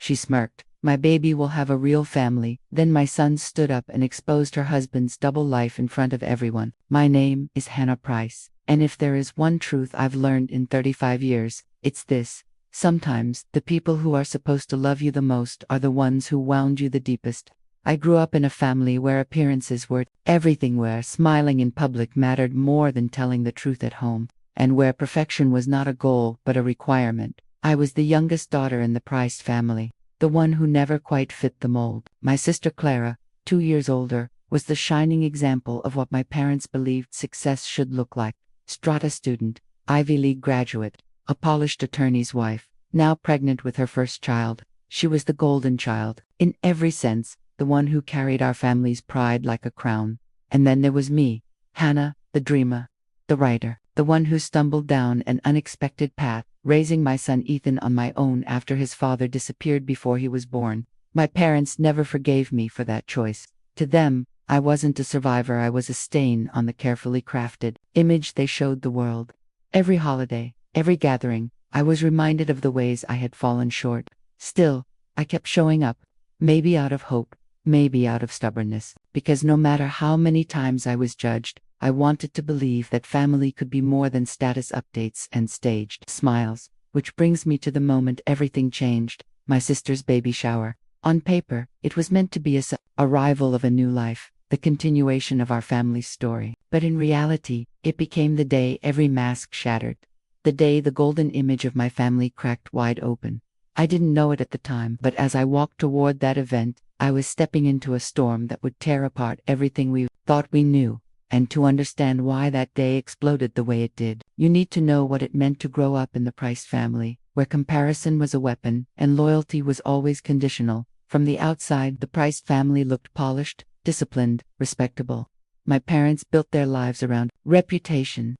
she smirked. My baby will have a real family. Then my son stood up and exposed her husband's double life in front of everyone. My name is Hannah Price. And if there is one truth I've learned in 35 years, it's this. Sometimes, the people who are supposed to love you the most are the ones who wound you the deepest. I grew up in a family where appearances were everything, where smiling in public mattered more than telling the truth at home, and where perfection was not a goal but a requirement. I was the youngest daughter in the Price family, the one who never quite fit the mold. My sister Clara, 2 years older, was the shining example of what my parents believed success should look like. Strata student, Ivy League graduate, a polished attorney's wife, now pregnant with her first child. She was the golden child, in every sense, the one who carried our family's pride like a crown. And then there was me, Hannah, the dreamer, the writer, the one who stumbled down an unexpected path, raising my son Ethan on my own after his father disappeared before he was born. My parents never forgave me for that choice. To them, I wasn't a survivor, I was a stain on the carefully crafted image they showed the world. Every holiday, every gathering, I was reminded of the ways I had fallen short. Still, I kept showing up, maybe out of hope, maybe out of stubbornness, because no matter how many times I was judged, I wanted to believe that family could be more than status updates and staged smiles. Which brings me to the moment everything changed, my sister's baby shower. On paper, it was meant to be a arrival of a new life, the continuation of our family's story. But in reality, it became the day every mask shattered. The day the golden image of my family cracked wide open. I didn't know it at the time, but as I walked toward that event, I was stepping into a storm that would tear apart everything we thought we knew. And to understand why that day exploded the way it did, you need to know what it meant to grow up in the Price family, where comparison was a weapon and loyalty was always conditional. From the outside, the Price family looked polished, disciplined, respectable. My parents built their lives around reputation.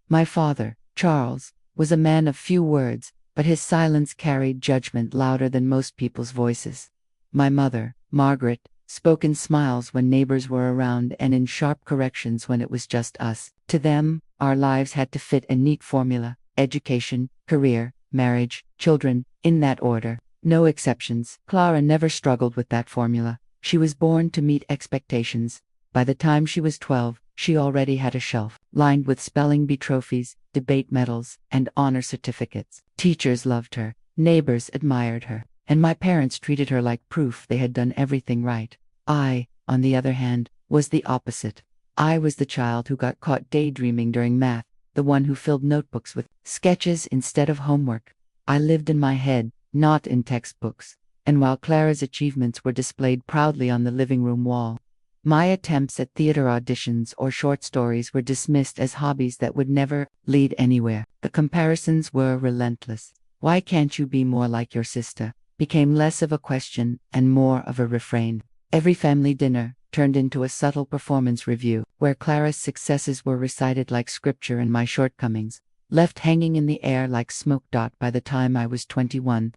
My father, Charles, was a man of few words, but his silence carried judgment louder than most people's voices. My mother, Margaret, spoke in smiles when neighbors were around and in sharp corrections when it was just us. To them, our lives had to fit a neat formula: education, career, marriage, children, in that order. No exceptions. Clara never struggled with that formula. She was born to meet expectations. By the time she was 12, she already had a shelf lined with spelling bee trophies, debate medals, and honor certificates. Teachers loved her, neighbors admired her, and my parents treated her like proof they had done everything right. I, on the other hand, was the opposite. I was the child who got caught daydreaming during math, the one who filled notebooks with sketches instead of homework. I lived in my head, not in textbooks. And while Clara's achievements were displayed proudly on the living room wall, my attempts at theater auditions or short stories were dismissed as hobbies that would never lead anywhere. The comparisons were relentless. "Why can't you be more like your sister?" became less of a question and more of a refrain. Every family dinner turned into a subtle performance review, where Clara's successes were recited like scripture and my shortcomings left hanging in the air like smoke. By the time I was 21,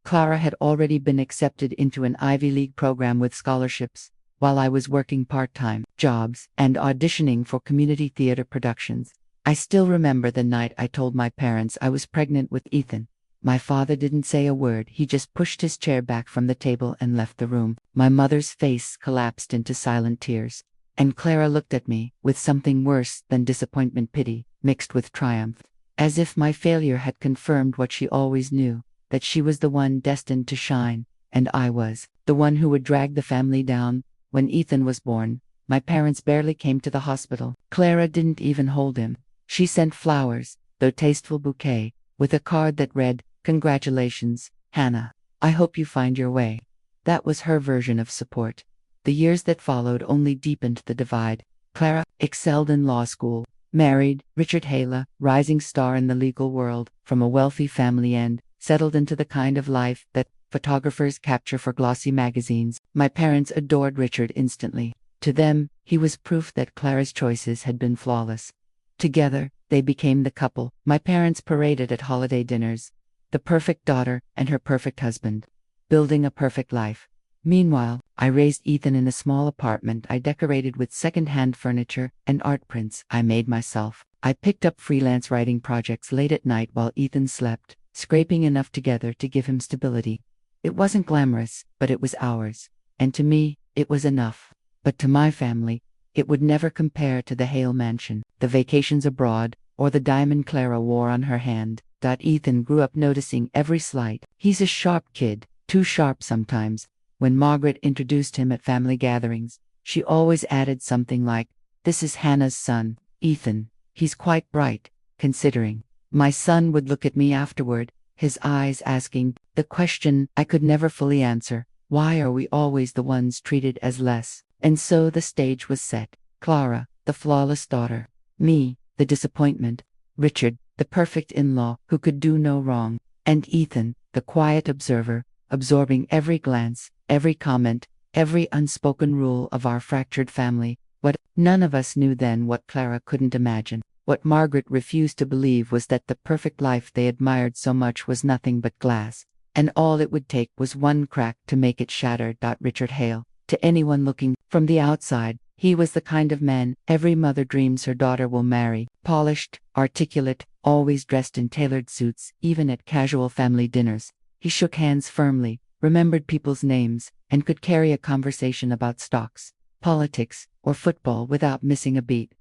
Clara had already been accepted into an Ivy League program with scholarships, while I was working part-time jobs and auditioning for community theater productions. I still remember the night I told my parents I was pregnant with Ethan. My father didn't say a word, he just pushed his chair back from the table and left the room. My mother's face collapsed into silent tears, and Clara looked at me with something worse than disappointment, pity, mixed with triumph, as if my failure had confirmed what she always knew, that she was the one destined to shine, and I was the one who would drag the family down. When Ethan was born, my parents barely came to the hospital. Clara didn't even hold him. She sent flowers, though tasteful bouquet, with a card that read, "Congratulations, Hannah. I hope you find your way." That was her version of support. The years that followed only deepened the divide. Clara excelled in law school, married Richard Hala, rising star in the legal world, from a wealthy family, and settled into the kind of life that photographers capture for glossy magazines. My parents adored Richard instantly. To them, he was proof that Clara's choices had been flawless. Together, they became the couple my parents paraded at holiday dinners, the perfect daughter and her perfect husband, building a perfect life. Meanwhile, I raised Ethan in a small apartment I decorated with second-hand furniture and art prints I made myself. I picked up freelance writing projects late at night while Ethan slept, scraping enough together to give him stability. It wasn't glamorous, but it was ours. And to me, it was enough. But to my family, it would never compare to the Hale mansion, the vacations abroad, or the diamond Clara wore on her hand. Ethan grew up noticing every slight. He's a sharp kid, too sharp sometimes. When Margaret introduced him at family gatherings, she always added something like, "This is Hannah's son, Ethan. He's quite bright, considering." My son would look at me afterward, his eyes asking the question I could never fully answer: why are we always the ones treated as less? And so the stage was set. Clara, the flawless daughter. Me, the disappointment. Richard, the perfect in-law who could do no wrong. And Ethan, the quiet observer, absorbing every glance, every comment, every unspoken rule of our fractured family. What none of us knew then, what Clara couldn't imagine, what Margaret refused to believe, was that the perfect life they admired so much was nothing but glass, and all it would take was one crack to make it shatter. Richard Hale, to anyone looking from the outside, he was the kind of man every mother dreams her daughter will marry: polished, articulate, always dressed in tailored suits, even at casual family dinners. He shook hands firmly, remembered people's names, and could carry a conversation about stocks, politics, or football without missing a beat.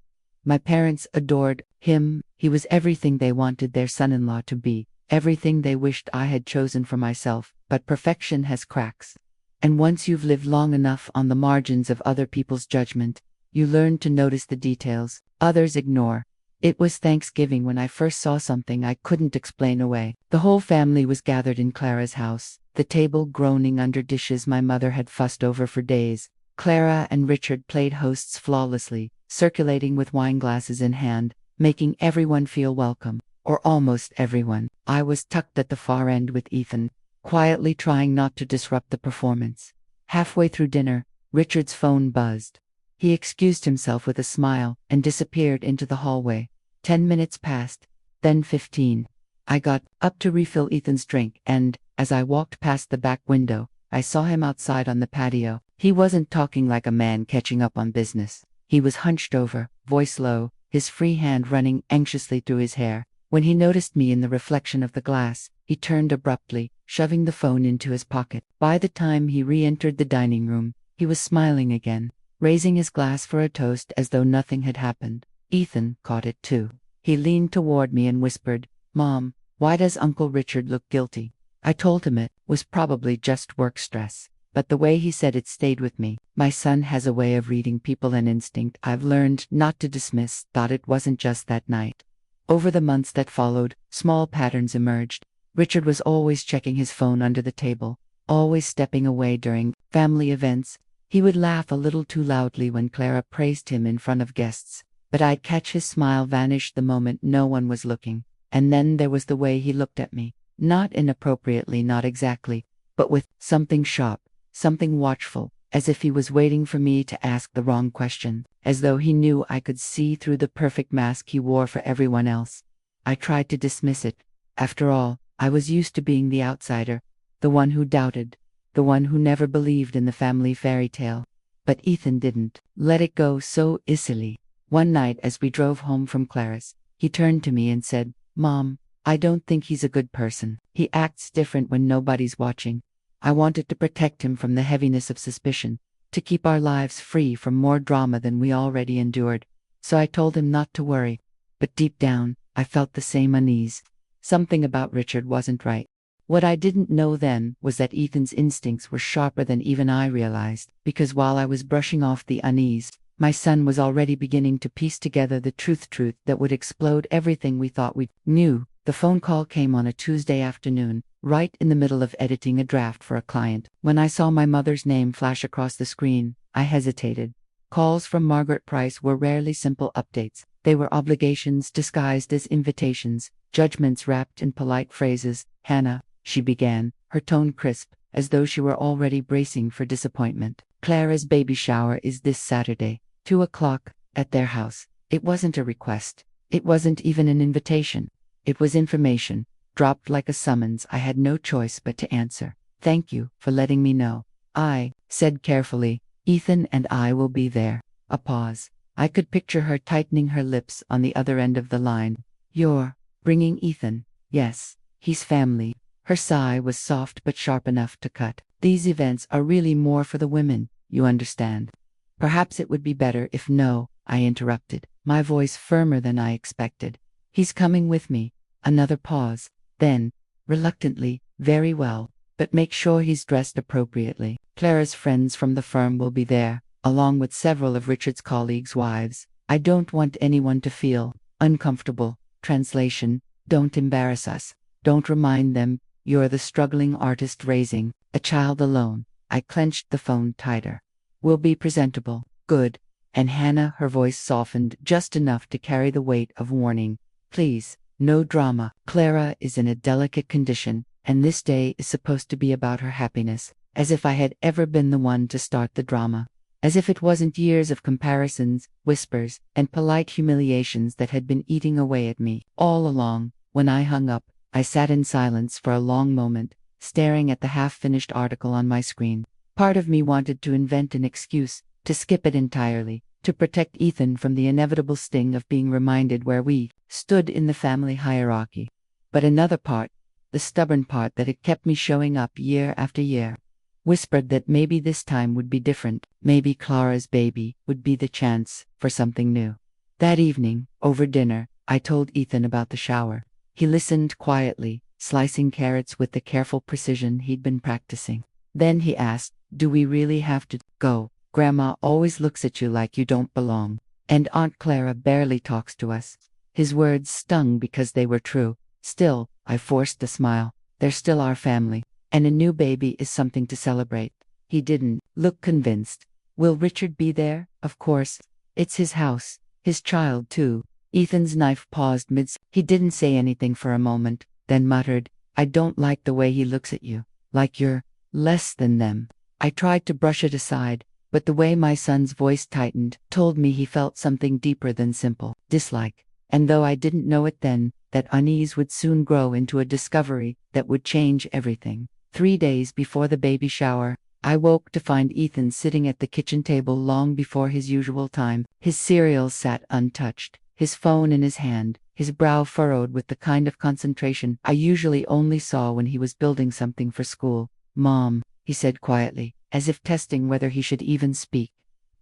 My parents adored him. He was everything they wanted their son-in-law to be, everything they wished I had chosen for myself. But perfection has cracks. And once you've lived long enough on the margins of other people's judgment, you learn to notice the details others ignore. It was Thanksgiving when I first saw something I couldn't explain away. The whole family was gathered in Clara's house, the table groaning under dishes my mother had fussed over for days. Clara and Richard played hosts flawlessly, circulating with wine glasses in hand, making everyone feel welcome, or almost everyone. I was tucked at the far end with Ethan, quietly trying not to disrupt the performance. Halfway through dinner, Richard's phone buzzed. He excused himself with a smile and disappeared into the hallway. 10 minutes passed, then 15. I got up to refill Ethan's drink, and, as I walked past the back window, I saw him outside on the patio. He wasn't talking like a man catching up on business. He was hunched over, voice low, his free hand running anxiously through his hair. When he noticed me in the reflection of the glass, he turned abruptly, shoving the phone into his pocket. By the time he re-entered the dining room, he was smiling again, raising his glass for a toast as though nothing had happened. Ethan caught it too. He leaned toward me and whispered, "Mom, why does Uncle Richard look guilty?" I told him it was probably just work stress, but the way he said it stayed with me. My son has a way of reading people, an instinct I've learned not to dismiss. It wasn't just that night. Over the months that followed, small patterns emerged. Richard was always checking his phone under the table, always stepping away during family events. He would laugh a little too loudly when Clara praised him in front of guests, but I'd catch his smile vanish the moment no one was looking. And then there was the way he looked at me. Not inappropriately, not exactly, but with something sharp, something watchful, as if he was waiting for me to ask the wrong question, as though he knew I could see through the perfect mask he wore for everyone else. I tried to dismiss it. After all, I was used to being the outsider, the one who doubted, the one who never believed in the family fairy tale. But Ethan didn't let it go so easily. One night as we drove home from Clara's, he turned to me and said, "Mom, I don't think he's a good person. He acts different when nobody's watching." I wanted to protect him from the heaviness of suspicion, to keep our lives free from more drama than we already endured. So I told him not to worry. But deep down, I felt the same unease. Something about Richard wasn't right. What I didn't know then was that Ethan's instincts were sharper than even I realized, because while I was brushing off the unease, my son was already beginning to piece together the truth that would explode everything we thought we knew. The phone call came on a Tuesday afternoon, right in the middle of editing a draft for a client. When I saw my mother's name flash across the screen, I hesitated. Calls from Margaret Price were rarely simple updates. They were obligations disguised as invitations, judgments wrapped in polite phrases. "Hannah," she began, her tone crisp, as though she were already bracing for disappointment. "Clara's baby shower is this Saturday, 2 o'clock, at their house." It wasn't a request. It wasn't even an invitation. It was information, dropped like a summons. I had no choice but to answer. "Thank you for letting me know," I said carefully. "Ethan and I will be there." A pause. I could picture her tightening her lips on the other end of the line. "You're bringing Ethan?" "Yes, he's family." Her sigh was soft but sharp enough to cut. These events are really more for the women, you understand. Perhaps it would be better if no, I interrupted, my voice firmer than I expected. He's coming with me. Another pause. Then, reluctantly, very well, but make sure he's dressed appropriately. Clara's friends from the firm will be there, along with several of Richard's colleagues' wives. I don't want anyone to feel uncomfortable. Translation, don't embarrass us. Don't remind them you're the struggling artist raising a child alone. I clenched the phone tighter. We'll be presentable. Good. And Hannah, her voice softened just enough to carry the weight of warning. Please, no drama. Clara is in a delicate condition, and this day is supposed to be about her happiness. As if I had ever been the one to start the drama. As if it wasn't years of comparisons, whispers, and polite humiliations that had been eating away at me. All along, when I hung up, I sat in silence for a long moment, staring at the half-finished article on my screen. Part of me wanted to invent an excuse, to skip it entirely, to protect Ethan from the inevitable sting of being reminded where we stood in the family hierarchy. But another part, the stubborn part that had kept me showing up year after year, whispered that maybe this time would be different. Maybe Clara's baby would be the chance for something new. That evening, over dinner, I told Ethan about the shower. He listened quietly, slicing carrots with the careful precision he'd been practicing. Then he asked, "Do we really have to go? Grandma always looks at you like you don't belong. And Aunt Clara barely talks to us." His words stung because they were true. Still, I forced a smile. They're still our family. And a new baby is something to celebrate. He didn't look convinced. Will Richard be there? Of course. It's his house. His child, too. Ethan's knife paused mid. He didn't say anything for a moment, then muttered, "I don't like the way he looks at you. Like you're less than them." I tried to brush it aside, but the way my son's voice tightened told me he felt something deeper than simple dislike. And though I didn't know it then, that unease would soon grow into a discovery that would change everything. 3 days before the baby shower, I woke to find Ethan sitting at the kitchen table long before his usual time. His cereal sat untouched, his phone in his hand, his brow furrowed with the kind of concentration I usually only saw when he was building something for school. "Mom," he said quietly, as if testing whether he should even speak.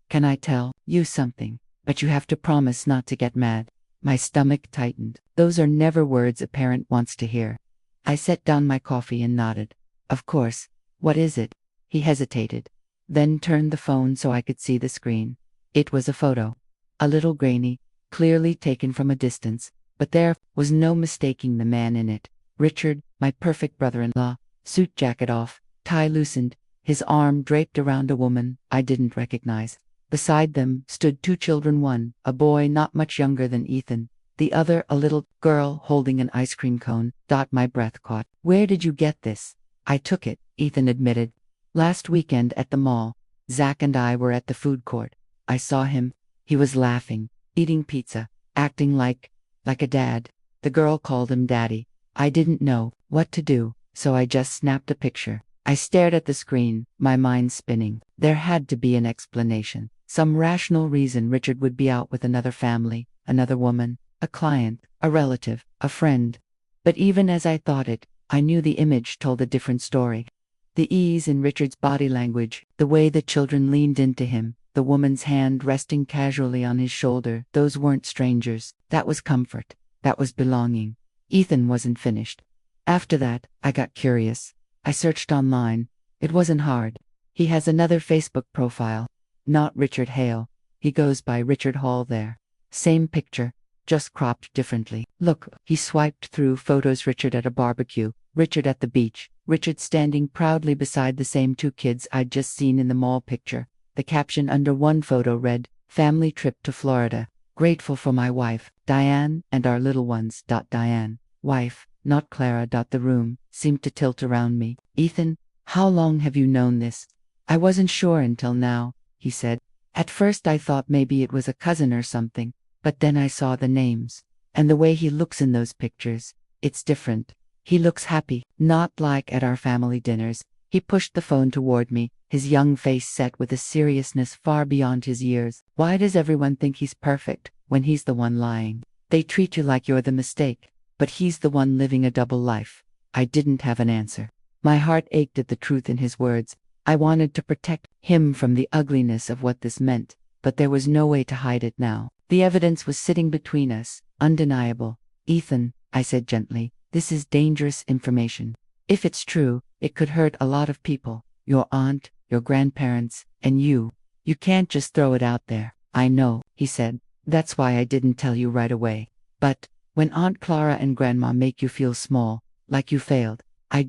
"Can I tell you something? But you have to promise not to get mad." My stomach tightened. Those are never words a parent wants to hear. I set down my coffee and nodded. "Of course. What is it?" He hesitated, then turned the phone so I could see the screen. It was a photo. A little grainy, clearly taken from a distance, but there was no mistaking the man in it. Richard, my perfect brother-in-law, suit jacket off, tie loosened, his arm draped around a woman I didn't recognize. Beside them stood 2 children, one, a boy not much younger than Ethan, the other a little girl holding an ice cream cone. My breath caught. "Where did you get this?" "I took it," Ethan admitted. "Last weekend at the mall. Zach and I were at the food court. I saw him. He was laughing, eating pizza, acting like a dad. The girl called him daddy. I didn't know what to do, so I just snapped a picture." I stared at the screen, my mind spinning. There had to be an explanation. Some rational reason Richard would be out with another family, another woman, a client, a relative, a friend. But even as I thought it, I knew the image told a different story. The ease in Richard's body language, the way the children leaned into him, the woman's hand resting casually on his shoulder, those weren't strangers. That was comfort. That was belonging. Ethan wasn't finished. After that, I got curious. I searched online. It wasn't hard. He has another Facebook profile. Not Richard Hale. He goes by Richard Hall there. Same picture, just cropped differently. Look, he swiped through photos. Richard at a barbecue, Richard at the beach, Richard standing proudly beside the same 2 kids I'd just seen in the mall picture. The caption under one photo read, "Family trip to Florida. Grateful for my wife, Diane, and our little ones." Diane. Wife, not Clara. The room seemed to tilt around me. "Ethan, how long have you known this?" "I wasn't sure until now," he said. "At first I thought maybe it was a cousin or something, but then I saw the names. And the way he looks in those pictures, it's different. He looks happy, not like at our family dinners." He pushed the phone toward me, his young face set with a seriousness far beyond his years. "Why does everyone think he's perfect, when he's the one lying? They treat you like you're the mistake, but he's the one living a double life. I didn't have an answer. My heart ached at the truth in his words. I wanted to protect him from the ugliness of what this meant, but there was no way to hide it now. The evidence was sitting between us, undeniable. Ethan, I said gently, this is dangerous information. If it's true, it could hurt a lot of people. Your aunt, your grandparents, and you. You can't just throw it out there. I know, he said. That's why I didn't tell you right away. But when Aunt Clara and Grandma make you feel small, like you failed, I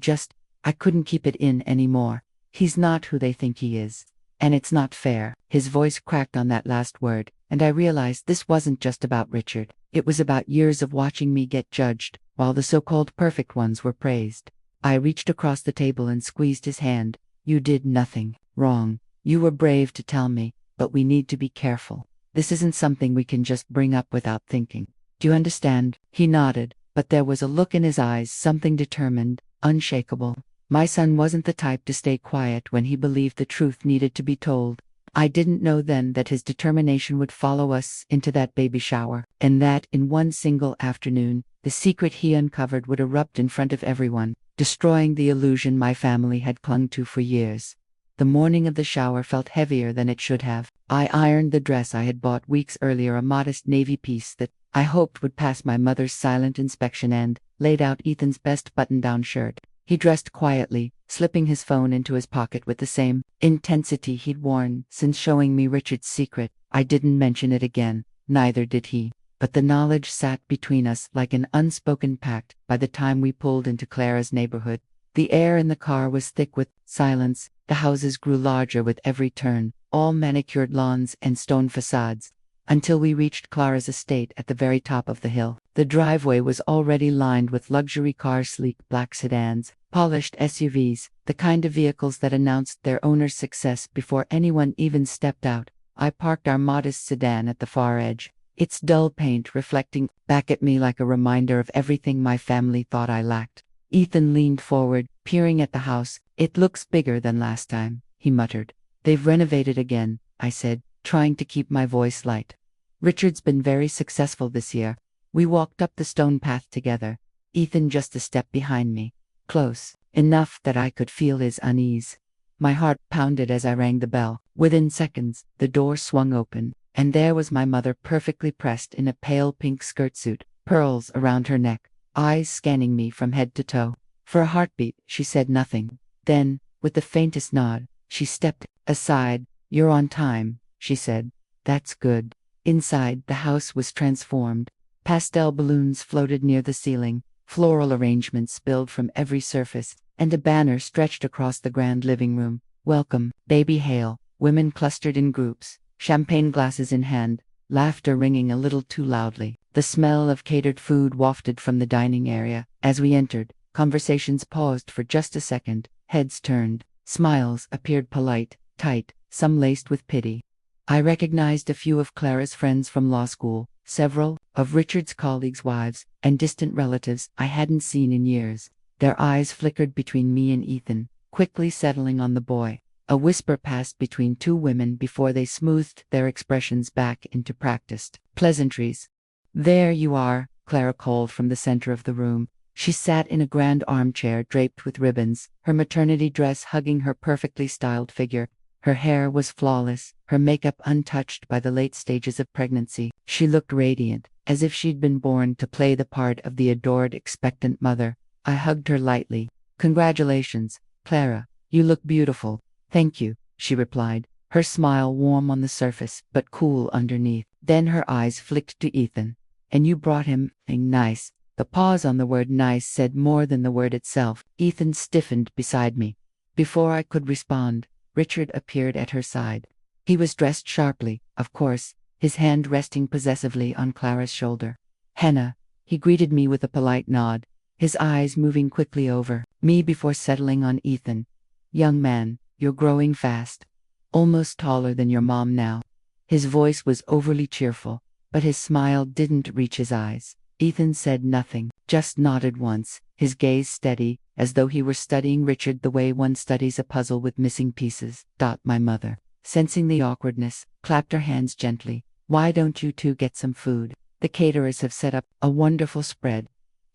couldn't keep it in anymore. He's not who they think he is. And it's not fair. His voice cracked on that last word, and I realized this wasn't just about Richard. It was about years of watching me get judged, while the so-called perfect ones were praised. I reached across the table and squeezed his hand. You did nothing wrong. You were brave to tell me, but we need to be careful. This isn't something we can just bring up without thinking. Do you understand? He nodded, but there was a look in his eyes, something determined, unshakable. My son wasn't the type to stay quiet when he believed the truth needed to be told. I didn't know then that his determination would follow us into that baby shower, and that in one single afternoon, the secret he uncovered would erupt in front of everyone, destroying the illusion my family had clung to for years. The morning of the shower felt heavier than it should have. I ironed the dress I had bought weeks earlier, a modest navy piece that I hoped would pass my mother's silent inspection, and laid out Ethan's best button-down shirt. He dressed quietly, slipping his phone into his pocket with the same intensity he'd worn since showing me Richard's secret. I didn't mention it again, neither did he. But the knowledge sat between us like an unspoken pact. By the time we pulled into Clara's neighborhood, the air in the car was thick with silence. The houses grew larger with every turn, all manicured lawns and stone facades, until we reached Clara's estate at the very top of the hill. The driveway was already lined with luxury cars, sleek black sedans, polished SUVs, the kind of vehicles that announced their owner's success before anyone even stepped out. I parked our modest sedan at the far edge, its dull paint reflecting back at me like a reminder of everything my family thought I lacked. Ethan leaned forward, peering at the house. It looks bigger than last time, he muttered. They've renovated again, I said, trying to keep my voice light. Richard's been very successful this year. We walked up the stone path together, Ethan just a step behind me, close enough that I could feel his unease. My heart pounded as I rang the bell. Within seconds, the door swung open, and there was my mother, perfectly pressed in a pale pink skirtsuit, pearls around her neck, eyes scanning me from head to toe. For a heartbeat, she said nothing. Then, with the faintest nod, she stepped aside. You're on time, she said. That's good. Inside, the house was transformed. Pastel balloons floated near the ceiling, floral arrangements spilled from every surface, and a banner stretched across the grand living room. Welcome, baby hail. Women clustered in groups, champagne glasses in hand, laughter ringing a little too loudly. The smell of catered food wafted from the dining area. As we entered, conversations paused for just a second, heads turned, smiles appeared, polite, tight, some laced with pity. I recognized a few of Clara's friends from law school, several of Richard's colleagues' wives, and distant relatives I hadn't seen in years. Their eyes flickered between me and Ethan, quickly settling on the boy. A whisper passed between two women before they smoothed their expressions back into practiced pleasantries. There you are, Clara called from the center of the room. She sat in a grand armchair draped with ribbons, her maternity dress hugging her perfectly styled figure. Her hair was flawless, her makeup untouched by the late stages of pregnancy. She looked radiant, as if she'd been born to play the part of the adored, expectant mother. I hugged her lightly. Congratulations, Clara. You look beautiful. Thank you, she replied, her smile warm on the surface, but cool underneath. Then her eyes flicked to Ethan. And you brought him nice. The pause on the word nice said more than the word itself. Ethan stiffened beside me. Before I could respond, Richard appeared at her side. He was dressed sharply, of course, his hand resting possessively on Clara's shoulder. Hannah, he greeted me with a polite nod, his eyes moving quickly over me before settling on Ethan. Young man, you're growing fast. Almost taller than your mom now. His voice was overly cheerful, but his smile didn't reach his eyes. Ethan said nothing, just nodded once, his gaze steady, as though he were studying Richard the way one studies a puzzle with missing pieces. My mother, sensing the awkwardness, clapped her hands gently. Why don't you two get some food? The caterers have set up a wonderful spread.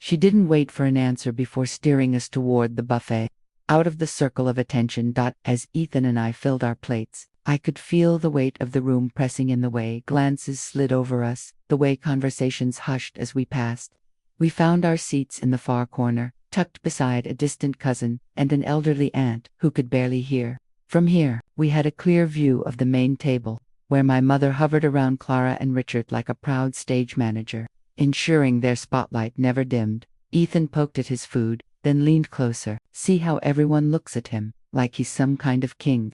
She didn't wait for an answer before steering us toward the buffet. Out of the circle of attention. As Ethan and I filled our plates, I could feel the weight of the room pressing in, the way glances slid over us, the way conversations hushed as we passed. We found our seats in the far corner, tucked beside a distant cousin and an elderly aunt who could barely hear. From here, we had a clear view of the main table, where my mother hovered around Clara and Richard like a proud stage manager, ensuring their spotlight never dimmed. Ethan poked at his food, then leaned closer. See how everyone looks at him, like he's some kind of king.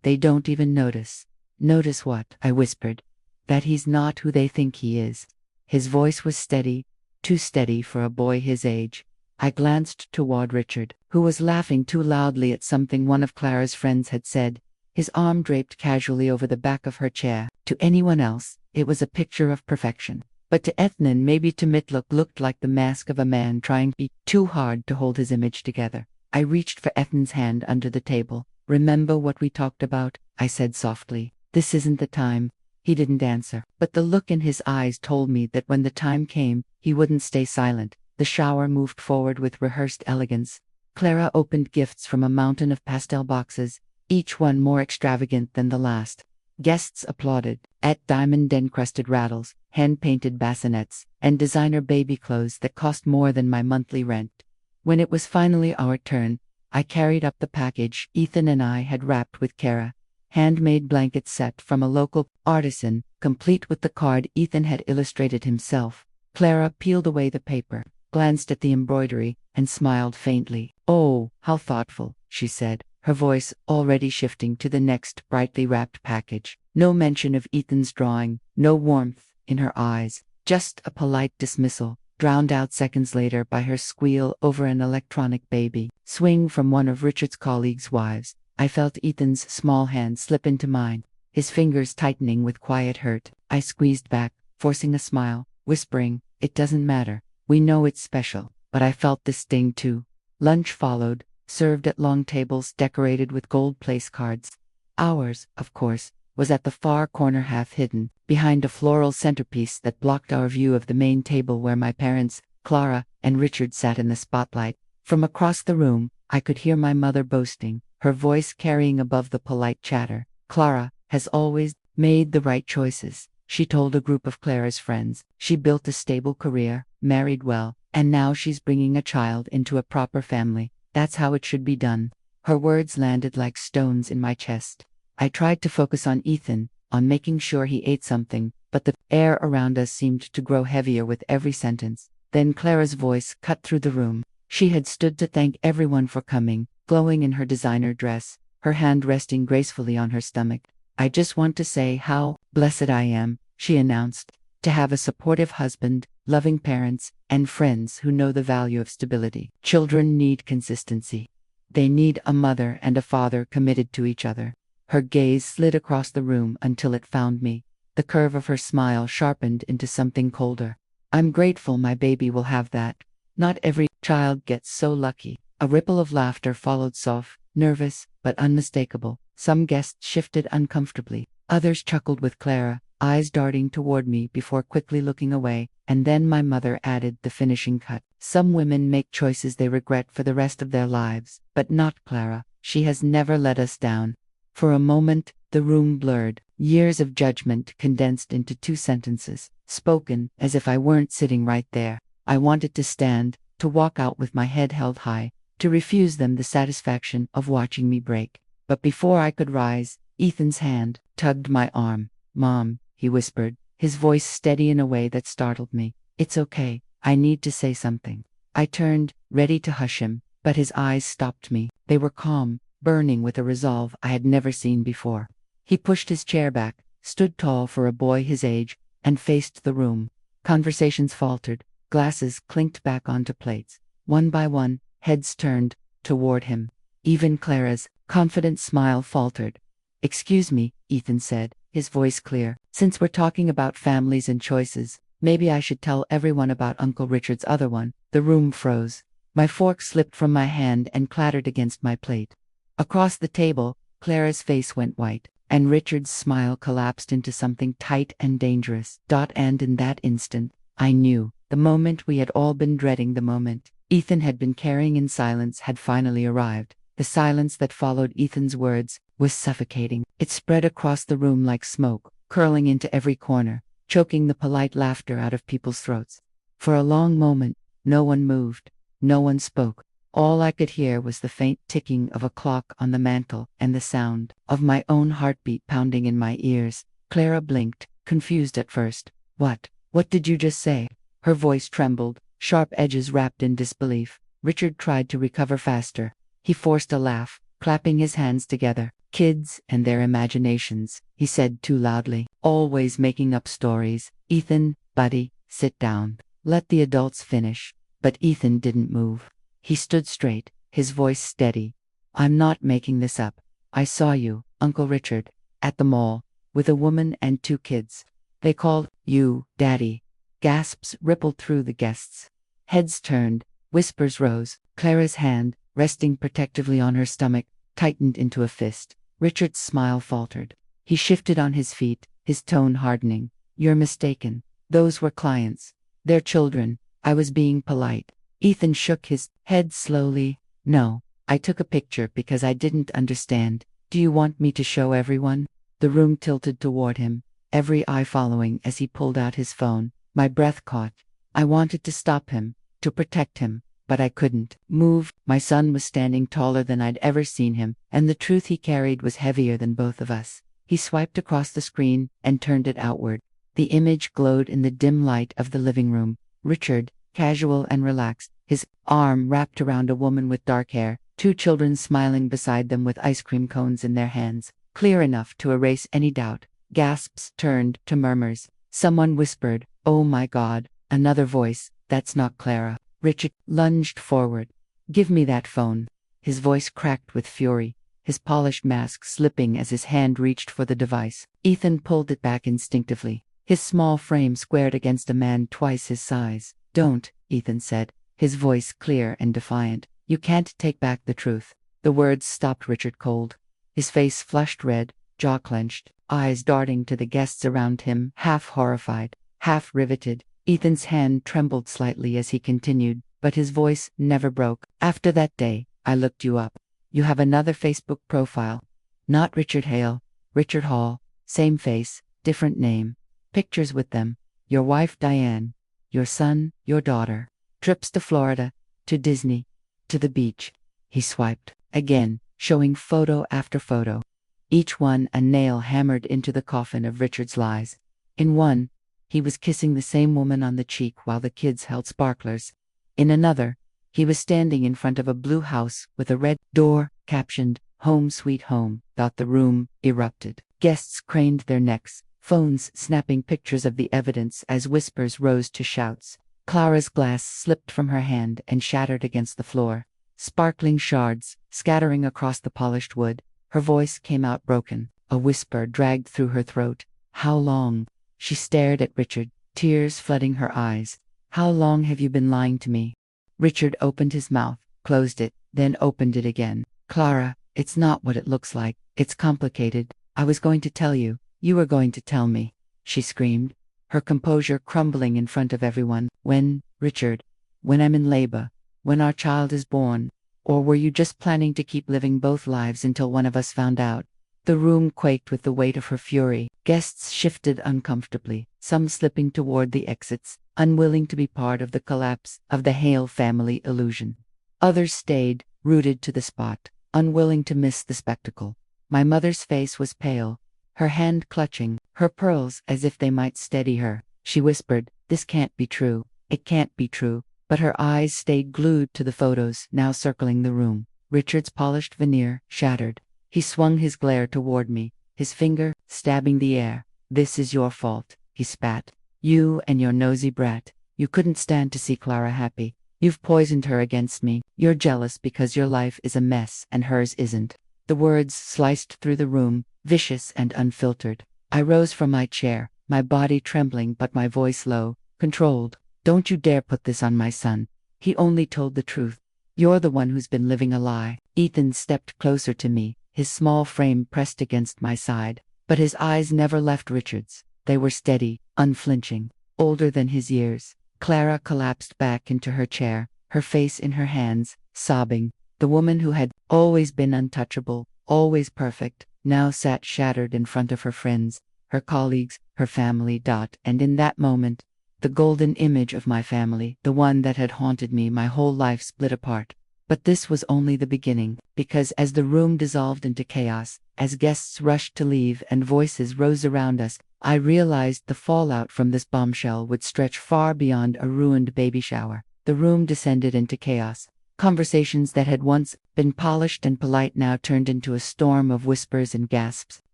They don't even notice. Notice what? I whispered. That he's not who they think he is. His voice was steady, too steady for a boy his age. I glanced toward Richard, who was laughing too loudly at something one of Clara's friends had said, his arm draped casually over the back of her chair. To anyone else, it was a picture of perfection. But to Ethnan, maybe to Mitluk, looked like the mask of a man trying too hard to hold his image together. I reached for Ethnan's hand under the table. Remember what we talked about? I said softly. This isn't the time. He didn't answer, but the look in his eyes told me that when the time came, he wouldn't stay silent. The shower moved forward with rehearsed elegance. Clara opened gifts from a mountain of pastel boxes, each one more extravagant than the last. Guests applauded at diamond-encrusted rattles, hand-painted bassinets, and designer baby clothes that cost more than my monthly rent. When it was finally our turn, I carried up the package Ethan and I had wrapped with care. Handmade blanket set from a local artisan, complete with the card Ethan had illustrated himself. Clara peeled away the paper, glanced at the embroidery, and smiled faintly. "Oh, how thoughtful," she said, her voice already shifting to the next brightly wrapped package. No mention of Ethan's drawing, no warmth in her eyes, just a polite dismissal, drowned out seconds later by her squeal over an electronic baby swing from one of Richard's colleagues' wives. I felt Ethan's small hand slip into mine, his fingers tightening with quiet hurt. I squeezed back, forcing a smile, whispering, "It doesn't matter. We know it's special." But I felt this sting too. Lunch followed, served at long tables decorated with gold place cards. Ours, of course, was at the far corner, half hidden, behind a floral centerpiece that blocked our view of the main table where my parents, Clara, and Richard sat in the spotlight. From across the room, I could hear my mother boasting, her voice carrying above the polite chatter. "Clara has always made the right choices," she told a group of Clara's friends. "She built a stable career, married well, and now she's bringing a child into a proper family. That's how it should be done." Her words landed like stones in my chest. I tried to focus on Ethan, on making sure he ate something, but the air around us seemed to grow heavier with every sentence. Then Clara's voice cut through the room. She had stood to thank everyone for coming, glowing in her designer dress, her hand resting gracefully on her stomach. "I just want to say how blessed I am," she announced, "to have a supportive husband, loving parents, and friends who know the value of stability. Children need consistency. They need a mother and a father committed to each other." Her gaze slid across the room until it found me. The curve of her smile sharpened into something colder. "I'm grateful my baby will have that. Not every child gets so lucky." A ripple of laughter followed, soft, nervous, but unmistakable. Some guests shifted uncomfortably. Others chuckled with Clara, eyes darting toward me before quickly looking away, and then my mother added the finishing cut. "Some women make choices they regret for the rest of their lives, but not Clara. She has never let us down." For a moment, the room blurred, years of judgment condensed into 2 sentences, spoken as if I weren't sitting right there. I wanted to stand, to walk out with my head held high, to refuse them the satisfaction of watching me break. But before I could rise, Ethan's hand tugged my arm. "Mom," he whispered, his voice steady in a way that startled me. "It's okay. I need to say something." I turned, ready to hush him, but his eyes stopped me. They were calm, burning with a resolve I had never seen before. He pushed his chair back, stood tall for a boy his age, and faced the room. Conversations faltered, glasses clinked back onto plates. One by one, heads turned toward him. Even Clara's confident smile faltered. "Excuse me," Ethan said, his voice clear. "Since we're talking about families and choices, maybe I should tell everyone about Uncle Richard's other one." The room froze. My fork slipped from my hand and clattered against my plate. Across the table, Clara's face went white, and Richard's smile collapsed into something tight and dangerous. And in that instant, I knew The moment we had all been dreading, the moment Ethan had been carrying in silence, had finally arrived. The silence that followed Ethan's words was suffocating. It spread across the room like smoke, curling into every corner, choking the polite laughter out of people's throats. For a long moment, no one moved, no one spoke. All I could hear was the faint ticking of a clock on the mantel and the sound of my own heartbeat pounding in my ears. Clara blinked, confused at first. What did you just say?" Her voice trembled, sharp edges wrapped in disbelief. Richard tried to recover faster. He forced a laugh, clapping his hands together. "Kids and their imaginations," he said too loudly. "Always making up stories. Ethan, buddy, sit down. Let the adults finish." But Ethan didn't move. He stood straight, his voice steady. "I'm not making this up. I saw you, Uncle Richard, at the mall, with a woman and 2 kids. They called you Daddy." Gasps rippled through the guests. Heads turned, whispers rose. Clara's hand, resting protectively on her stomach, tightened into a fist. Richard's smile faltered. He shifted on his feet, his tone hardening. "You're mistaken. Those were clients. They're children. I was being polite." Ethan shook his head slowly. "No, I took a picture because I didn't understand. Do you want me to show everyone?" The room tilted toward him, every eye following as he pulled out his phone. My breath caught. I wanted to stop him, to protect him, but I couldn't move. My son was standing taller than I'd ever seen him, and the truth he carried was heavier than both of us. He swiped across the screen and turned it outward. The image glowed in the dim light of the living room. Richard, casual and relaxed, his arm wrapped around a woman with dark hair, 2 children smiling beside them with ice cream cones in their hands, clear enough to erase any doubt. Gasps turned to murmurs. Someone whispered, "Oh my God." Another voice, "That's not Clara." Richard lunged forward. "Give me that phone." His voice cracked with fury, his polished mask slipping as his hand reached for the device. Ethan pulled it back instinctively, his small frame squared against a man twice his size. "Don't," Ethan said, his voice clear and defiant. "You can't take back the truth." The words stopped Richard cold. His face flushed red, jaw clenched, eyes darting to the guests around him, half horrified, half riveted. Ethan's hand trembled slightly as he continued, but his voice never broke. "After that day, I looked you up. You have another Facebook profile. Not Richard Hale, Richard Hall, same face, different name. Pictures with them. Your wife Diane, your son, your daughter. Trips to Florida, to Disney, to the beach." He swiped again, showing photo after photo, each one a nail hammered into the coffin of Richard's lies. In one, he was kissing the same woman on the cheek while the kids held sparklers. In another, he was standing in front of a blue house with a red door captioned "Home Sweet Home." The room erupted. Guests craned their necks, phones snapping pictures of the evidence as whispers rose to shouts. Clara's glass slipped from her hand and shattered against the floor, sparkling shards scattering across the polished wood. Her voice came out broken, a whisper dragged through her throat. "How long?" She stared at Richard, tears flooding her eyes. "How long have you been lying to me?" Richard opened his mouth, closed it, then opened it again. "Clara, it's not what it looks like. It's complicated. I was going to tell you. You were going to tell me," she screamed, her composure crumbling in front of everyone. "When, Richard? When I'm in labor? When our child is born? Or were you just planning to keep living both lives until one of us found out?" The room quaked with the weight of her fury. Guests shifted uncomfortably, some slipping toward the exits, unwilling to be part of the collapse of the Hale family illusion. Others stayed, rooted to the spot, unwilling to miss the spectacle. My mother's face was pale, her hand clutching, her pearls as if they might steady her. She whispered, "This can't be true. It can't be true." But her eyes stayed glued to the photos now circling the room. Richard's polished veneer shattered. He swung his glare toward me, his finger stabbing the air. "This is your fault," he spat. "You and your nosy brat. You couldn't stand to see Clara happy. You've poisoned her against me. You're jealous because your life is a mess and hers isn't." The words sliced through the room, vicious and unfiltered. I rose from my chair, my body trembling but my voice low, controlled. "Don't you dare put this on my son. He only told the truth. You're the one who's been living a lie." Ethan stepped closer to me, his small frame pressed against my side, but his eyes never left Richard's. They were steady, unflinching, older than his years. Clara collapsed back into her chair, her face in her hands, sobbing. The woman who had always been untouchable, always perfect, now sat shattered in front of her friends, her colleagues, her family. And in that moment, the golden image of my family, the one that had haunted me my whole life, split apart. But this was only the beginning, because as the room dissolved into chaos, as guests rushed to leave and voices rose around us, I realized the fallout from this bombshell would stretch far beyond a ruined baby shower. The room descended into chaos. Conversations that had once been polished and polite now turned into a storm of whispers and gasps.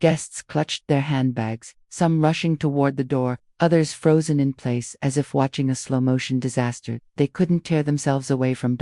Guests clutched their handbags, some rushing toward the door, others frozen in place as if watching a slow-motion disaster. They couldn't tear themselves away from .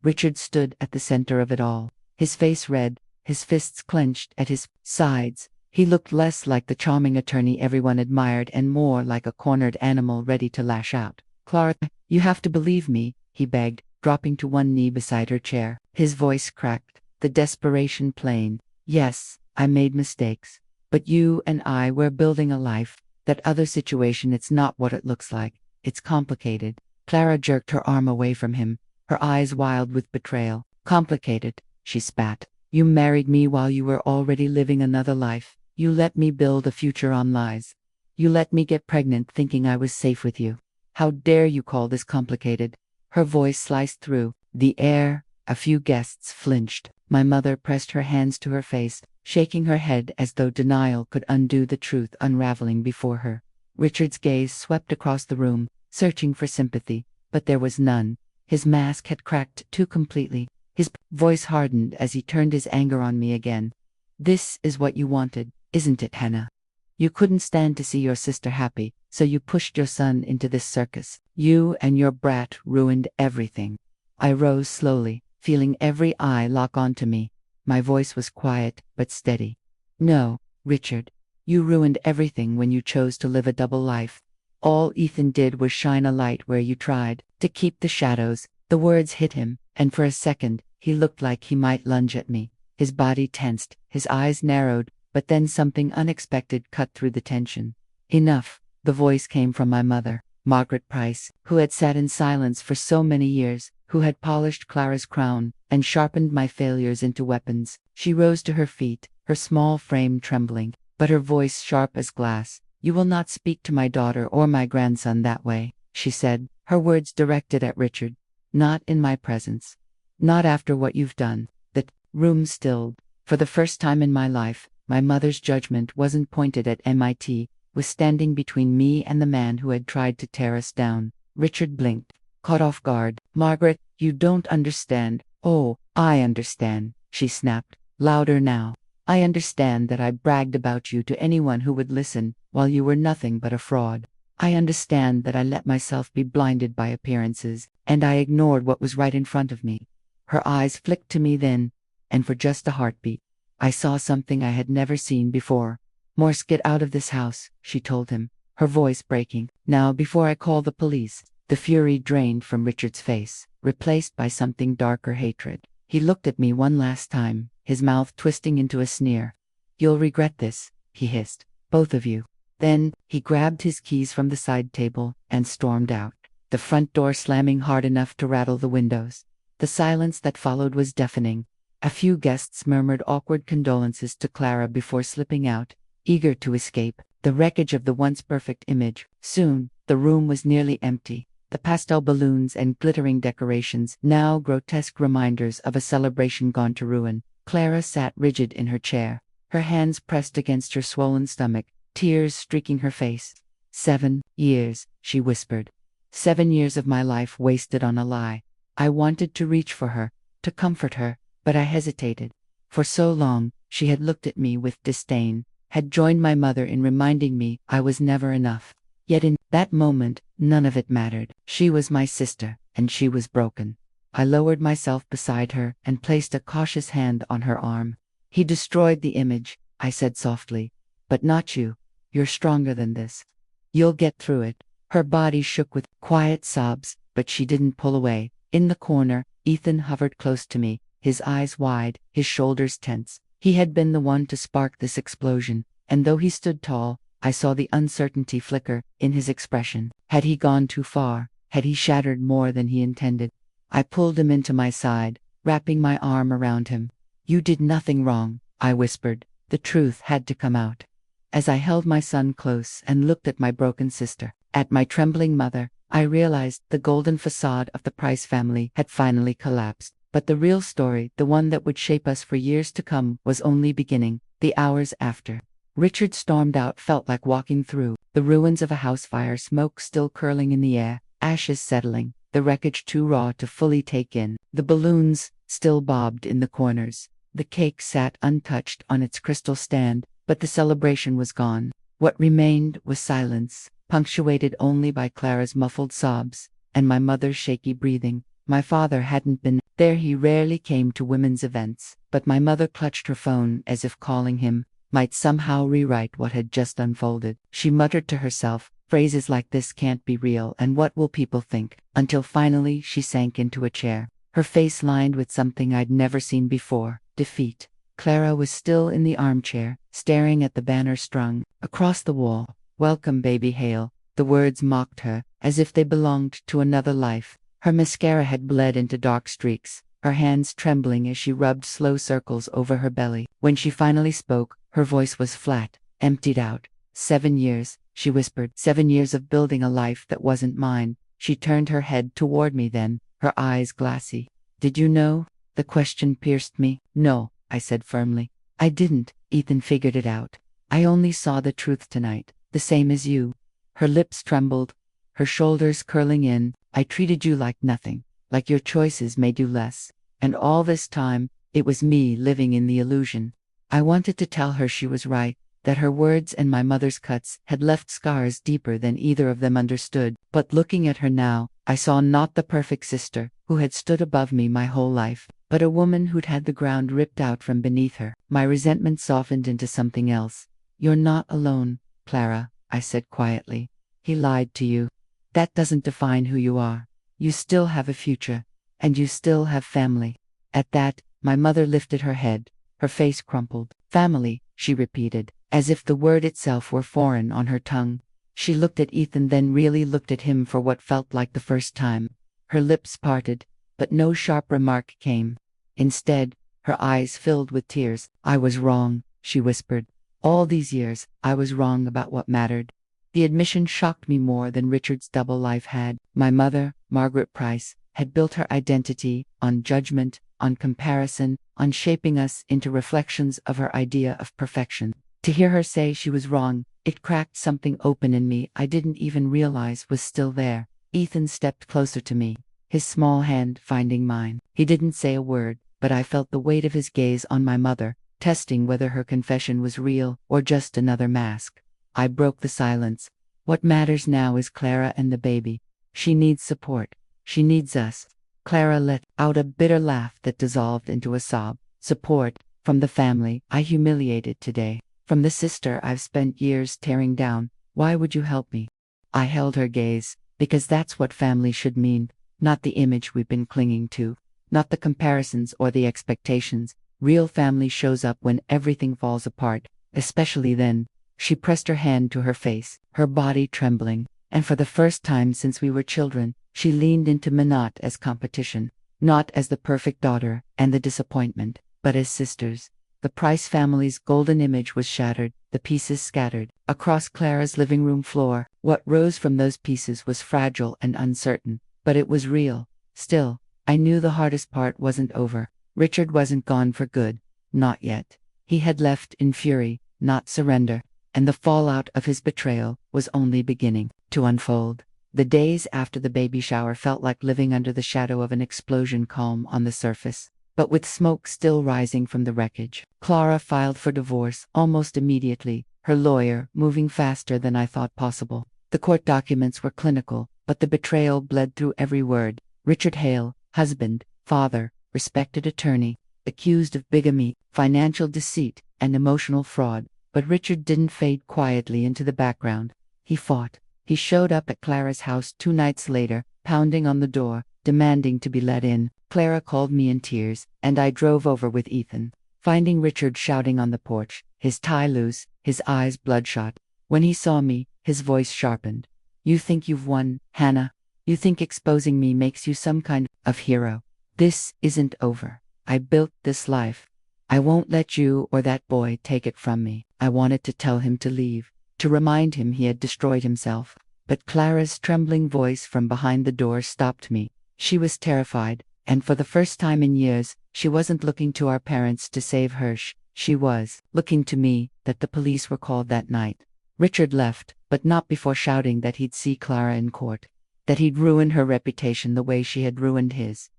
Richard stood at the center of it all, his face red, his fists clenched at his sides. He looked less like the charming attorney everyone admired and more like a cornered animal ready to lash out. "Clara, you have to believe me," he begged, dropping to one knee beside her chair. His voice cracked, the desperation plain. "Yes, I made mistakes. But you and I, we're building a life. That other situation, it's not what it looks like. It's complicated." Clara jerked her arm away from him, her eyes wild with betrayal. "Complicated," she spat. "You married me while you were already living another life. You let me build a future on lies. You let me get pregnant thinking I was safe with you. How dare you call this complicated?" Her voice sliced through the air. A few guests flinched. My mother pressed her hands to her face, shaking her head as though denial could undo the truth unraveling before her. Richard's gaze swept across the room, searching for sympathy, but there was none. His mask had cracked too completely. His voice hardened as he turned his anger on me again. "This is what you wanted, isn't it, Hannah? You couldn't stand to see your sister happy, so you pushed your son into this circus. You and your brat ruined everything." I rose slowly, feeling every eye lock onto me. My voice was quiet but steady. "No, Richard. You ruined everything when you chose to live a double life. All Ethan did was shine a light where you tried to keep the shadows." The words hit him, and for a second, he looked like he might lunge at me. His body tensed, his eyes narrowed, but then something unexpected cut through the tension. "Enough." The voice came from my mother, Margaret Price, who had sat in silence for so many years, who had polished Clara's crown and sharpened my failures into weapons. She rose to her feet, her small frame trembling, but her voice sharp as glass. "You will not speak to my daughter or my grandson that way," she said, her words directed at Richard. "Not in my presence. Not after what you've done." The room stilled. For the first time in my life, my mother's judgment wasn't pointed at MIT, was standing between me and the man who had tried to tear us down. Richard blinked, caught off guard. "Margaret, you don't understand." "Oh, I understand," she snapped, louder now. "I understand that I bragged about you to anyone who would listen, while you were nothing but a fraud. I understand that I let myself be blinded by appearances, and I ignored what was right in front of me." Her eyes flicked to me then, and for just a heartbeat, I saw something I had never seen before. "Morse, get out of this house," she told him, her voice breaking. "Now, before I call the police." The fury drained from Richard's face, replaced by something darker: hatred. He looked at me one last time, his mouth twisting into a sneer. "You'll regret this," he hissed. "Both of you." Then, he grabbed his keys from the side table and stormed out, the front door slamming hard enough to rattle the windows. The silence that followed was deafening. A few guests murmured awkward condolences to Clara before slipping out, eager to escape the wreckage of the once perfect image. Soon, the room was nearly empty. The pastel balloons and glittering decorations, now grotesque reminders of a celebration gone to ruin. Clara sat rigid in her chair, her hands pressed against her swollen stomach, tears streaking her face. 7 years, she whispered. 7 years of my life wasted on a lie. I wanted to reach for her, to comfort her, but I hesitated. For so long, she had looked at me with disdain, had joined my mother in reminding me I was never enough. Yet in that moment, none of it mattered. She was my sister, and she was broken. I lowered myself beside her and placed a cautious hand on her arm. "He destroyed the image," I said softly. "But not you. You're stronger than this. You'll get through it." Her body shook with quiet sobs, but she didn't pull away. In the corner, Ethan hovered close to me, his eyes wide, his shoulders tense. He had been the one to spark this explosion, and though he stood tall, I saw the uncertainty flicker in his expression. Had he gone too far? Had he shattered more than he intended? I pulled him into my side, wrapping my arm around him. You did nothing wrong, I whispered. The truth had to come out. As I held my son close and looked at my broken sister, at my trembling mother, I realized the golden facade of the Price family had finally collapsed. But the real story, the one that would shape us for years to come, was only beginning. The hours after Richard stormed out felt like walking through the ruins of a house fire, smoke still curling in the air, ashes settling, the wreckage too raw to fully take in. The balloons still bobbed in the corners. The cake sat untouched on its crystal stand, but the celebration was gone. What remained was silence, punctuated only by Clara's muffled sobs and my mother's shaky breathing. My father hadn't been there. He rarely came to women's events, but my mother clutched her phone as if calling him might somehow rewrite what had just unfolded. She muttered to herself, phrases like "this can't be real" and "what will people think," until finally she sank into a chair, her face lined with something I'd never seen before: defeat. Clara was still in the armchair, staring at the banner strung across the wall. "Welcome, baby Hale." The words mocked her, as if they belonged to another life. Her mascara had bled into dark streaks, her hands trembling as she rubbed slow circles over her belly. When she finally spoke, her voice was flat, emptied out. 7 years, she whispered. 7 years of building a life that wasn't mine. She turned her head toward me then, her eyes glassy. "Did you know?" The question pierced me. "No," I said firmly. "I didn't." Ethan figured it out. "I only saw the truth tonight, the same as you." Her lips trembled, her shoulders curling in. "I treated you like nothing, like your choices made you less. And all this time, it was me living in the illusion." I wanted to tell her she was right, that her words and my mother's cuts had left scars deeper than either of them understood. But looking at her now, I saw not the perfect sister who had stood above me my whole life, but a woman who'd had the ground ripped out from beneath her. My resentment softened into something else. "You're not alone, Clara," I said quietly. "He lied to you. That doesn't define who you are. You still have a future, and you still have family." At that, my mother lifted her head, her face crumpled. "Family," she repeated, as if the word itself were foreign on her tongue. She looked at Ethan, then really looked at him for what felt like the first time. Her lips parted, but no sharp remark came. Instead, her eyes filled with tears. "I was wrong," she whispered. "All these years, I was wrong about what mattered." The admission shocked me more than Richard's double life had. My mother, Margaret Price, had built her identity on judgment, on comparison, on shaping us into reflections of her idea of perfection. To hear her say she was wrong, it cracked something open in me I didn't even realize was still there. Ethan stepped closer to me, his small hand finding mine. He didn't say a word, but I felt the weight of his gaze on my mother, testing whether her confession was real or just another mask. I broke the silence. "What matters now is Clara and the baby. She needs support. She needs us." Clara let out a bitter laugh that dissolved into a sob. "Support from the family I humiliated today. From the sister I've spent years tearing down. Why would you help me?" I held her gaze, because that's what family should mean, not the image we've been clinging to, not the comparisons or the expectations. Real family shows up when everything falls apart, especially then. She pressed her hand to her face, her body trembling, and for the first time since we were children, she leaned into me not as competition, not as the perfect daughter and the disappointment, but as sisters. The Price family's golden image was shattered, the pieces scattered across Clara's living room floor. What rose from those pieces was fragile and uncertain, but it was real. Still, I knew the hardest part wasn't over. Richard wasn't gone for good, not yet. He had left in fury, not surrender, and the fallout of his betrayal was only beginning to unfold. The days after the baby shower felt like living under the shadow of an explosion, calm on the surface, but with smoke still rising from the wreckage. Clara filed for divorce almost immediately, her lawyer moving faster than I thought possible. The court documents were clinical, but the betrayal bled through every word. Richard Hale, husband, father, respected attorney, accused of bigamy, financial deceit, and emotional fraud. But Richard didn't fade quietly into the background. He fought. He showed up at Clara's house 2 nights later, pounding on the door, demanding to be let in. Clara called me in tears, and I drove over with Ethan, finding Richard shouting on the porch, his tie loose, his eyes bloodshot. When he saw me, his voice sharpened. "You think you've won, Hannah? You think exposing me makes you some kind of hero. This isn't over. I built this life. I won't let you or that boy take it from me. I wanted to tell him to leave, to remind him he had destroyed himself. But Clara's trembling voice from behind the door stopped me. She was terrified, and for the first time in years, she wasn't looking to our parents to save her. She was looking to me, that the police were called that night. Richard left, but not before shouting that he'd see Clara in court, that he'd ruin her reputation the way she had ruined his.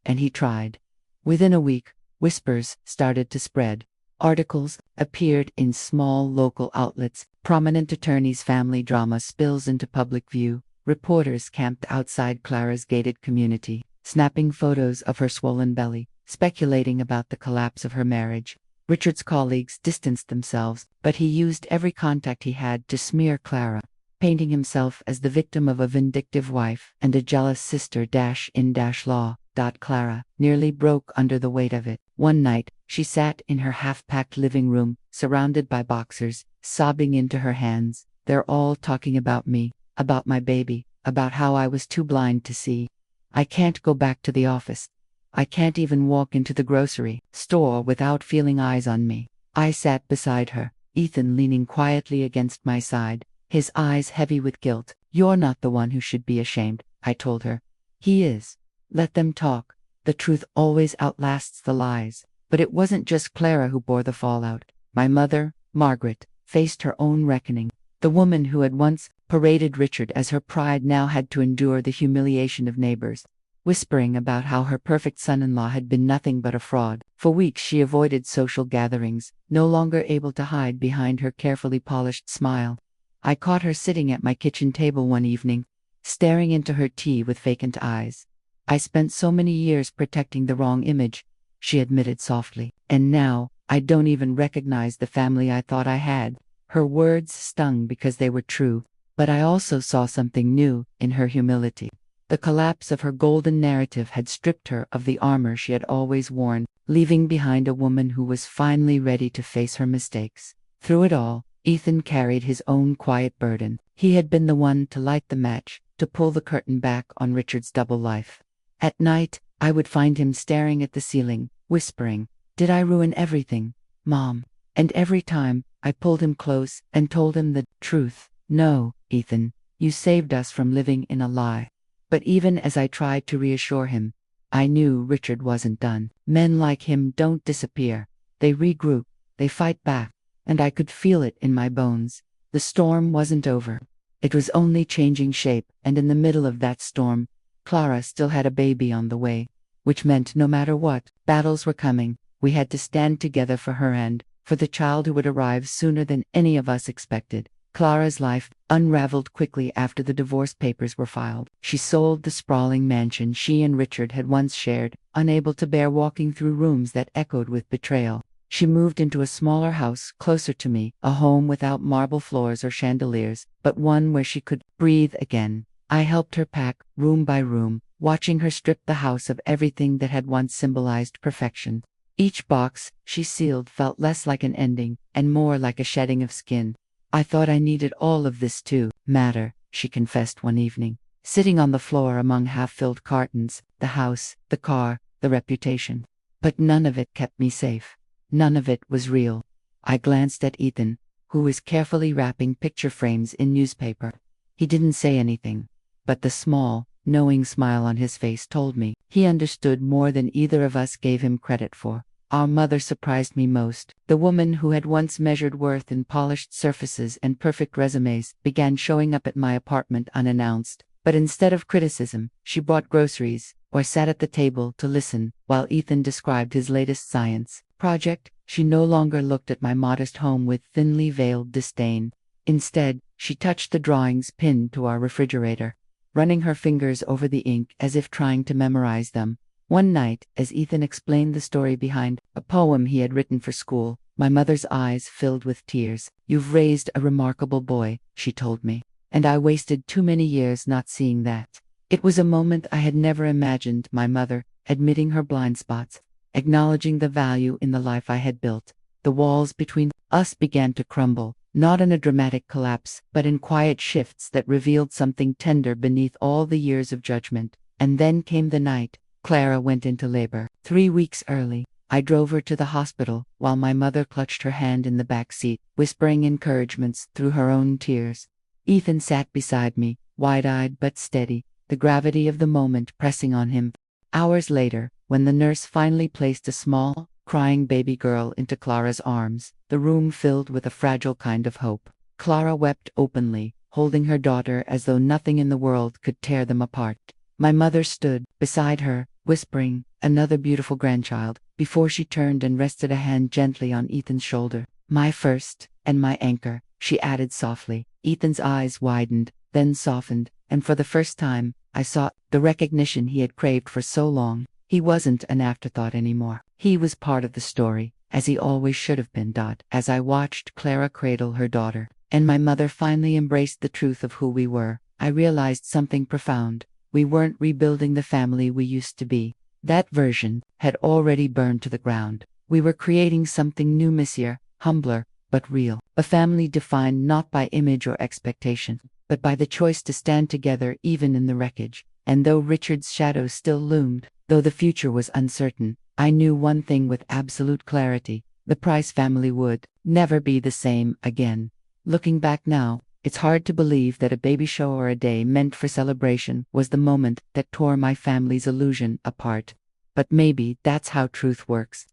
And he tried. Within a week, whispers started to spread. Articles appeared in small local outlets. Prominent attorneys' family drama spills into public view. Reporters camped outside Clara's gated community, snapping photos of her swollen belly, speculating about the collapse of her marriage. Richard's colleagues distanced themselves, but he used every contact he had to smear Clara, painting himself as the victim of a vindictive wife and a jealous sister in law. Clara nearly broke under the weight of it. One night, she sat in her half-packed living room, surrounded by boxers, sobbing into her hands. They're all talking about me, about my baby, about how I was too blind to see. I can't go back to the office. I can't even walk into the grocery store without feeling eyes on me. I sat beside her, Ethan leaning quietly against my side, his eyes heavy with guilt. You're not the one who should be ashamed, I told her. He is. Let them talk. The truth always outlasts the lies. But it wasn't just Clara who bore the fallout. My mother, Margaret, faced her own reckoning. The woman who had once paraded Richard as her pride now had to endure the humiliation of neighbors, whispering about how her perfect son-in-law had been nothing but a fraud. For weeks she avoided social gatherings, no longer able to hide behind her carefully polished smile. I caught her sitting at my kitchen table one evening, staring into her tea with vacant eyes. I spent so many years protecting the wrong image, she admitted softly, and now, I don't even recognize the family I thought I had. Her words stung because they were true, but I also saw something new in her humility. The collapse of her golden narrative had stripped her of the armor she had always worn, leaving behind a woman who was finally ready to face her mistakes. Through it all, Ethan carried his own quiet burden. He had been the one to light the match, to pull the curtain back on Richard's double life. At night, I would find him staring at the ceiling, whispering, "Did I ruin everything, Mom?" And every time, I pulled him close and told him the truth. No, Ethan, you saved us from living in a lie. But even as I tried to reassure him, I knew Richard wasn't done. Men like him don't disappear. They regroup, they fight back, and I could feel it in my bones. The storm wasn't over. It was only changing shape, and in the middle of that storm, Clara still had a baby on the way, which meant no matter what, battles were coming. We had to stand together for her and for the child who would arrive sooner than any of us expected. Clara's life unraveled quickly after the divorce papers were filed. She sold the sprawling mansion she and Richard had once shared, unable to bear walking through rooms that echoed with betrayal. She moved into a smaller house closer to me, a home without marble floors or chandeliers, but one where she could breathe again. I helped her pack, room by room, watching her strip the house of everything that had once symbolized perfection. Each box she sealed felt less like an ending, and more like a shedding of skin. I thought I needed all of this to matter, she confessed one evening, sitting on the floor among half-filled cartons, the house, the car, the reputation. But none of it kept me safe. None of it was real. I glanced at Ethan, who was carefully wrapping picture frames in newspaper. He didn't say anything, but the small, knowing smile on his face told me he understood more than either of us gave him credit for. Our mother surprised me most. The woman who had once measured worth in polished surfaces and perfect resumes began showing up at my apartment unannounced. But instead of criticism, she brought groceries, or sat at the table to listen, while Ethan described his latest science project. She no longer looked at my modest home with thinly veiled disdain. Instead, she touched the drawings pinned to our refrigerator, running her fingers over the ink as if trying to memorize them. One night, as Ethan explained the story behind a poem he had written for school, my mother's eyes filled with tears. "You've raised a remarkable boy," she told me, "and I wasted too many years not seeing that." It was a moment I had never imagined, my mother admitting her blind spots, acknowledging the value in the life I had built. The walls between us began to crumble, not in a dramatic collapse, but in quiet shifts that revealed something tender beneath all the years of judgment. And then came the night Clara went into labor. 3 weeks early, I drove her to the hospital while my mother clutched her hand in the back seat, whispering encouragements through her own tears. Ethan sat beside me, wide-eyed but steady, the gravity of the moment pressing on him. Hours later, when the nurse finally placed a small, crying baby girl into Clara's arms, the room filled with a fragile kind of hope. Clara wept openly, holding her daughter as though nothing in the world could tear them apart. My mother stood beside her, whispering, "Another beautiful grandchild," before she turned and rested a hand gently on Ethan's shoulder. "My first, and my anchor," she added softly. Ethan's eyes widened, then softened, and for the first time, I saw the recognition he had craved for so long. He wasn't an afterthought anymore. He was part of the story, as he always should have been. As I watched Clara cradle her daughter, and my mother finally embraced the truth of who we were, I realized something profound. We weren't rebuilding the family we used to be. That version had already burned to the ground. We were creating something new, messier, humbler, but real. A family defined not by image or expectation, but by the choice to stand together even in the wreckage. And though Richard's shadow still loomed, though the future was uncertain, I knew one thing with absolute clarity: the Price family would never be the same again. Looking back now, it's hard to believe that a baby shower or a day meant for celebration was the moment that tore my family's illusion apart. But maybe that's how truth works.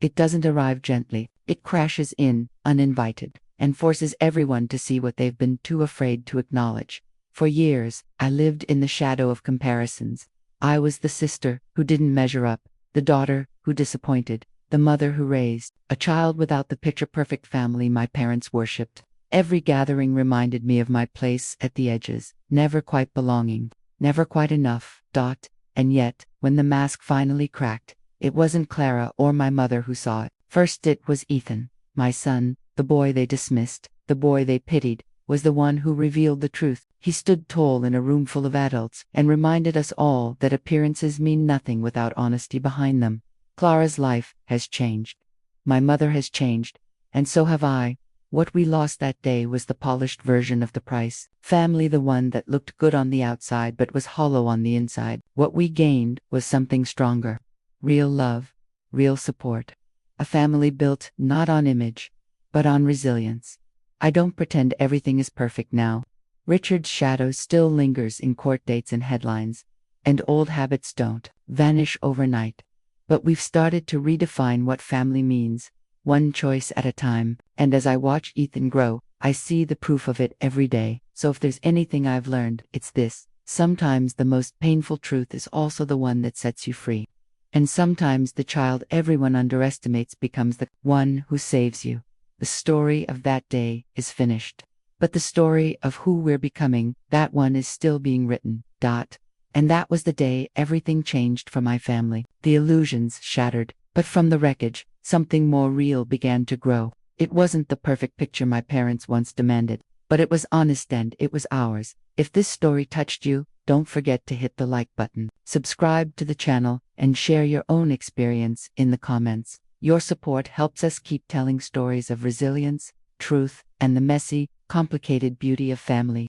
It doesn't arrive gently, it crashes in, uninvited, and forces everyone to see what they've been too afraid to acknowledge. For years, I lived in the shadow of comparisons. I was the sister who didn't measure up, the daughter who disappointed, the mother who raised a child without the picture-perfect family my parents worshipped. Every gathering reminded me of my place at the edges, never quite belonging, never quite enough. And yet, when the mask finally cracked, it wasn't Clara or my mother who saw it. First it was Ethan, my son, the boy they dismissed, the boy they pitied, was the one who revealed the truth. He stood tall in a room full of adults and reminded us all that appearances mean nothing without honesty behind them. Clara's life has changed. My mother has changed, and so have I. What we lost that day was the polished version of the Price family, the one that looked good on the outside but was hollow on the inside. What we gained was something stronger. Real love, real support. A family built not on image, but on resilience. I don't pretend everything is perfect now. Richard's shadow still lingers in court dates and headlines, and old habits don't vanish overnight. But we've started to redefine what family means, one choice at a time, and as I watch Ethan grow, I see the proof of it every day. So if there's anything I've learned, it's this: sometimes the most painful truth is also the one that sets you free. And sometimes the child everyone underestimates becomes the one who saves you. The story of that day is finished. But the story of who we're becoming, that one is still being written. And that was the day everything changed for my family. The illusions shattered, but from the wreckage, something more real began to grow. It wasn't the perfect picture my parents once demanded, but it was honest and it was ours. If this story touched you, don't forget to hit the like button, subscribe to the channel, and share your own experience in the comments. Your support helps us keep telling stories of resilience, truth, and the messy, complicated beauty of family.